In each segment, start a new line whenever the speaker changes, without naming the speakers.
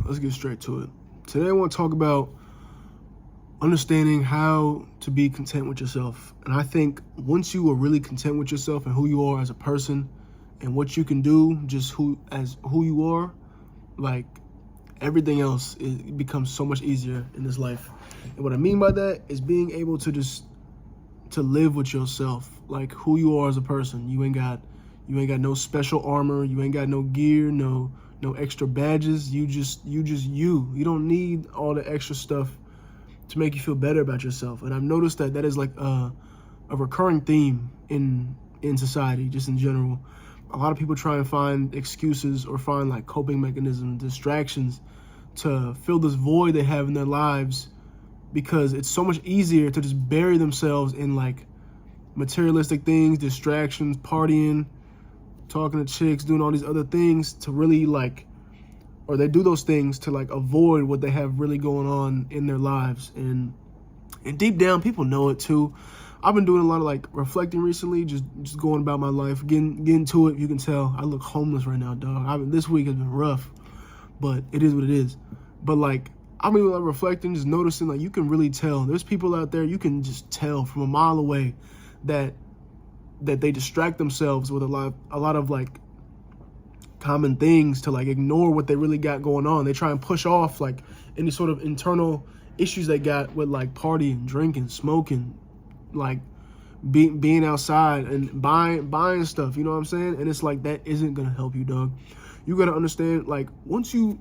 let's get straight to it. Today I want to talk about understanding how to be content with yourself. And I think once you are really content with yourself and who you are as a person and what you can do, just who you are, like everything else becomes so much easier in this life. And what I mean by that is being able to to live with yourself, like who you are as a person. You ain't got no special armor, you ain't got no gear, no extra badges. You just you. You don't need all the extra stuff to make you feel better about yourself. And I've noticed that is like a recurring theme in society, just in general. A lot of people try and find excuses or find like coping mechanisms, distractions to fill this void they have in their lives, because it's so much easier to just bury themselves in like materialistic things, distractions, partying, talking to chicks, doing all these other things to really or they do those things to like avoid what they have really going on in their lives. And deep down, people know it too. I've been doing a lot of like reflecting recently, just going about my life, getting to it. You can tell I look homeless right now, dog. This week has been rough, but it is what it is. But like, I've been like reflecting, just noticing like you can really tell. There's people out there, you can just tell from a mile away that they distract themselves with a lot of like common things to like ignore what they really got going on. They try and push off like any sort of internal issues they got with like partying, drinking, smoking, like being outside and buying stuff, you know what I'm saying? And it's like, that isn't gonna help you, dog. You gotta understand, like once you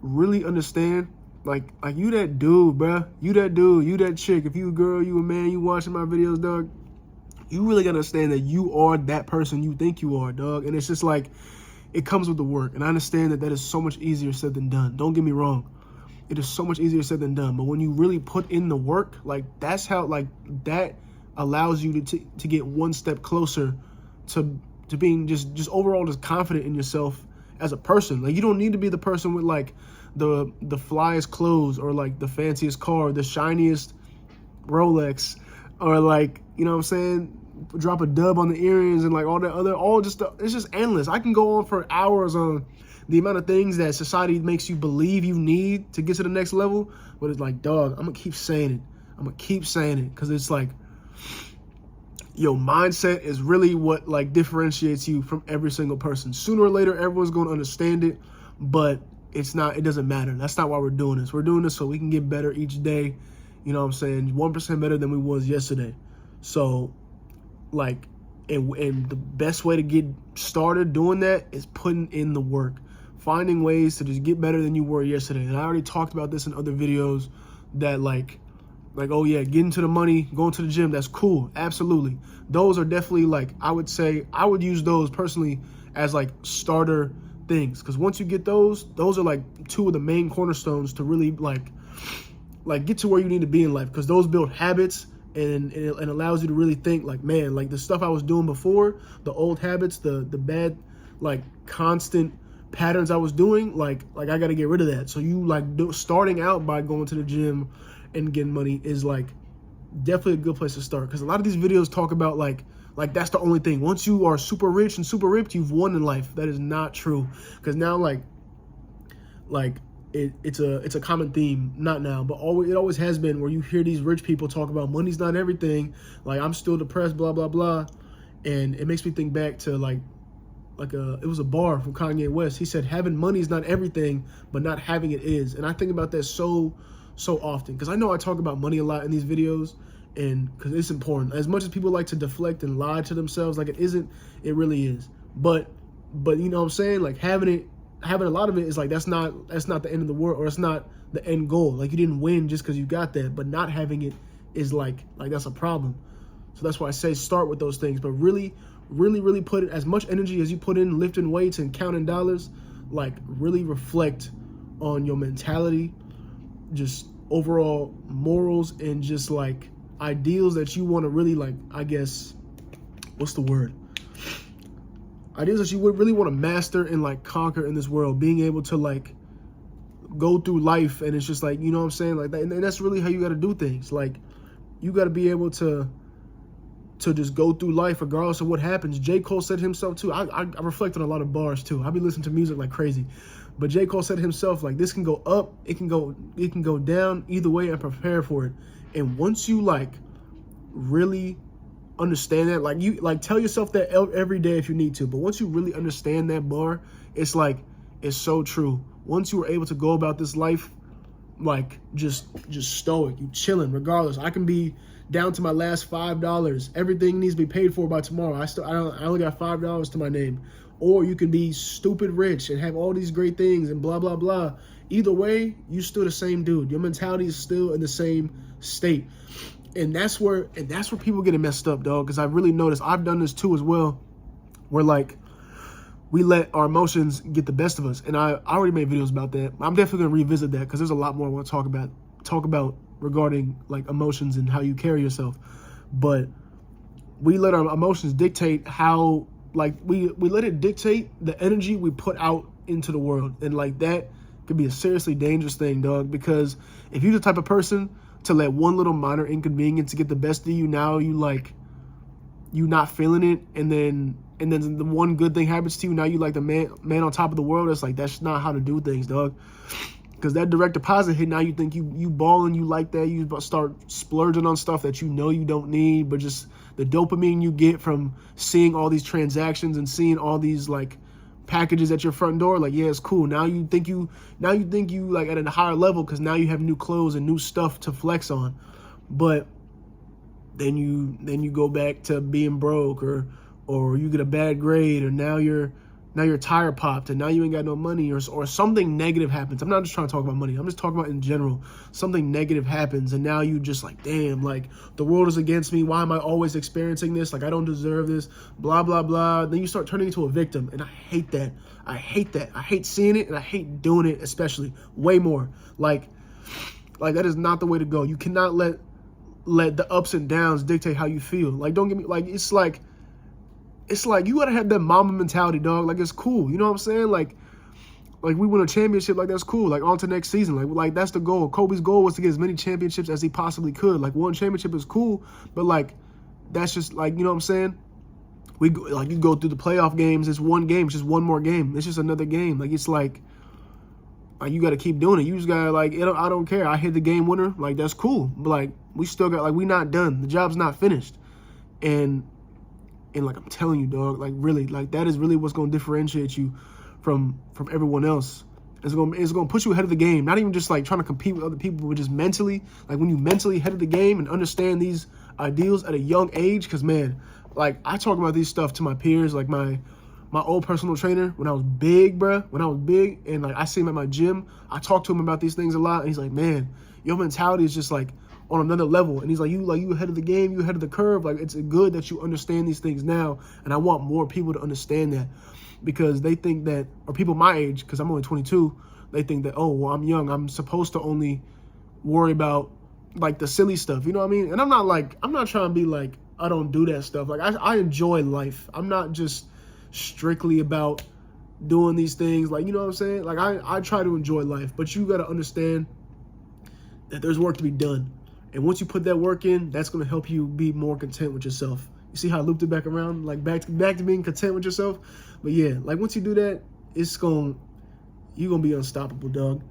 really understand, like you that dude, bruh, you that dude, you that chick, if you a girl, you a man, you watching my videos, dog, you really gotta understand that you are that person you think you are, dog. And it's just like, it comes with the work. And I understand that is so much easier said than done. Don't get me wrong. It is so much easier said than done. But when you really put in the work, like that's how, like that allows you to get one step closer to being just overall just confident in yourself as a person. Like you don't need to be the person with like the flyest clothes or like the fanciest car, the shiniest Rolex, or like, you know what I'm saying, drop a dub on the earrings and like all that other, it's just endless. I can go on for hours on the amount of things that society makes you believe you need to get to the next level. But it's like, dog, I'm gonna keep saying it because it's like, your mindset is really what like differentiates you from every single person. Sooner or later, everyone's gonna understand it, but it doesn't matter. That's not why we're doing this. We're doing this so we can get better each day. You know what I'm saying? 1% better than we was yesterday. So like, and the best way to get started doing that is putting in the work, finding ways to just get better than you were yesterday. And I already talked about this in other videos that like, oh yeah, getting to the money, going to the gym, that's cool. Absolutely. Those are definitely like, I would say, I would use those personally as like starter things. Because once you get those are like two of the main cornerstones to really like get to where you need to be in life. Because those build habits and it allows you to really think like, man, like the stuff I was doing before, the old habits, the bad, like constant patterns I was doing, like I got to get rid of that. So you like starting out by going to the gym and getting money is like definitely a good place to start. Because a lot of these videos talk about like that's the only thing. Once you are super rich and super ripped, you've won in life. That is not true. Because now like it's a common theme, not now, but it always has been, where you hear these rich people talk about money's not everything. Like, I'm still depressed, blah blah blah, and it makes me think back to it was a bar from Kanye West. He said, having money is not everything, but not having it is. And I think about that so often, because I know I talk about money a lot in these videos, and because it's important. As much as people like to deflect and lie to themselves, like it isn't, it really is. But you know what I'm saying? Like having a lot of it is like, that's not the end of the world, or it's not the end goal. Like you didn't win just because you got that, but not having it is like that's a problem. So that's why I say start with those things, but really put it, as much energy as you put in lifting weights and counting dollars, like really reflect on your mentality, just overall morals, and just like ideals that you want to really like, I guess, what's the word? Ideas that you would really want to master and like conquer in this world, being able to like go through life. And it's just like, you know what I'm saying? Like that, and that's really how you got to do things. Like you got to be able to to just go through life regardless of what happens. J. Cole said himself too. I reflect on a lot of bars too. I be listening to music like crazy. But J. Cole said himself, like, this can go up, it can go down, either way, and prepare for it. And once you like really understand that, like, you like tell yourself that every day if you need to, but once you really understand that bar, it's like, it's so true. Once you were able to go about this life like just stoic, you chilling regardless. I can be down to my last $5. Everything needs to be paid for by tomorrow. I only got $5 to my name. Or you can be stupid rich and have all these great things and blah blah blah. Either way, you still the same dude. Your mentality is still in the same state. And that's where people get messed up, dog. Because I've really noticed, I've done this too as well, where like we let our emotions get the best of us. And I already made videos about that. I'm definitely gonna revisit that because there's a lot more I want to talk about regarding like emotions and how you carry yourself. But we let our emotions dictate how, like, we let it dictate the energy we put out into the world. And like that could be a seriously dangerous thing, dog, because if you're the type of person to let one little minor inconvenience get the best of you, now you not feeling it, and then the one good thing happens to you, now you like the man on top of the world. It's like, that's not how to do things, dog. Because that direct deposit hit, now you think you balling, you like that, you start splurging on stuff that you know you don't need, but just the dopamine you get from seeing all these transactions and seeing all these like packages at your front door, like, yeah, it's cool. Now you think you like at a higher level because now you have new clothes and new stuff to flex on. But then you go back to being broke, or you get a bad grade, or now your tire popped and now you ain't got no money, or something negative happens. I'm not just trying to talk about money. I'm just talking about in general. Something negative happens and now you just like, damn, like the world is against me. Why am I always experiencing this? Like, I don't deserve this, blah, blah, blah. Then you start turning into a victim. And I hate that. I hate seeing it, and I hate doing it, especially way more. Like that is not the way to go. You cannot let the ups and downs dictate how you feel. Like, don't get me, like, it's like you gotta have that mama mentality, dog. Like, it's cool. You know what I'm saying? Like we win a championship, like, that's cool. Like, on to next season. Like that's the goal. Kobe's goal was to get as many championships as he possibly could. Like, one championship is cool, but like, that's just like, you know what I'm saying? You go through the playoff games. It's one game. It's just one more game. It's just another game. Like, it's like you got to keep doing it. You just got to, like, I don't care. I hit the game winner. Like, that's cool. But like, we still got, like, we not done. The job's not finished. And like, I'm telling you, dog, like, really, like, that is really what's going to differentiate you from everyone else. It's going to put you ahead of the game. Not even just like trying to compete with other people, but just mentally. Like, when you mentally ahead of the game and understand these ideals at a young age. Because, man, like, I talk about these stuff to my peers, like my old personal trainer when I was big, bruh. When I was big, and like, I see him at my gym, I talk to him about these things a lot. And he's like, man, your mentality is just like on another level. And he's like, you ahead of the game, you ahead of the curve. Like, it's good that you understand these things now. And I want more people to understand that, because they think that, or people my age, because I'm only 22, they think that, oh, well, I'm young, I'm supposed to only worry about like the silly stuff. You know what I mean? And I'm not trying to be like, I don't do that stuff. Like, I enjoy life. I'm not just strictly about doing these things. Like, you know what I'm saying? Like, I try to enjoy life, but you got to understand that there's work to be done. And once you put that work in, that's going to help you be more content with yourself. You see how I looped it back around? Like, back to being content with yourself. But yeah, like, once you do that, you're going to be unstoppable, dog.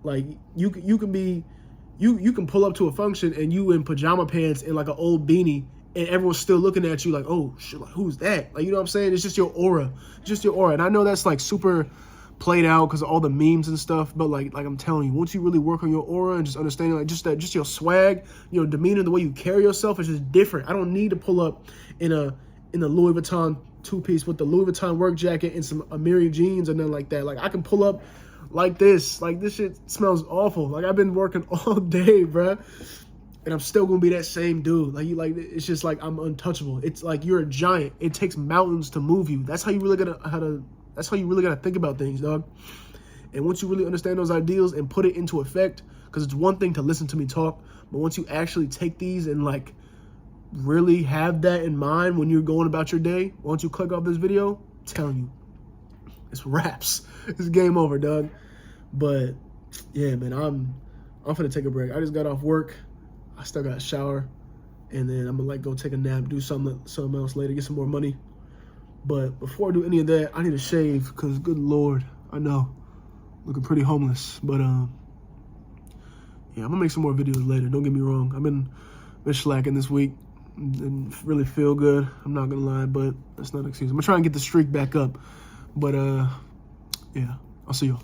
Like, you can pull up to a function and you in pajama pants and like an old beanie, and everyone's still looking at you like, oh shit, like, who's that? Like, you know what I'm saying? It's just your aura. It's just your aura. And I know that's like super played out because of all the memes and stuff, but like I'm telling you, once you really work on your aura and just understanding, like, just your swag, your demeanor, the way you carry yourself is just different. I don't need to pull up in a Louis Vuitton two-piece with the Louis Vuitton work jacket and some Amiri jeans or nothing like that. Like, I can pull up like this. Like, this shit smells awful. Like, I've been working all day, bruh, and I'm still gonna be that same dude. Like, it's just like, I'm untouchable. It's like, you're a giant. It takes mountains to move you. That's how you really gotta think about things, dog. And once you really understand those ideals and put it into effect, because it's one thing to listen to me talk, but once you actually take these and like really have that in mind when you're going about your day, once you click off this video, I'm telling you, it's wraps. It's game over, dog. But yeah, man, I'm finna take a break. I just got off work. I still got a shower, and then I'm gonna like go take a nap, do something else later, get some more money. But before I do any of that, I need to shave because, good Lord, I know, looking pretty homeless. But yeah, I'm gonna make some more videos later. Don't get me wrong. I've been slacking this week. Didn't really feel good. I'm not gonna lie, but that's not an excuse. I'm gonna try and get the streak back up. But yeah, I'll see y'all.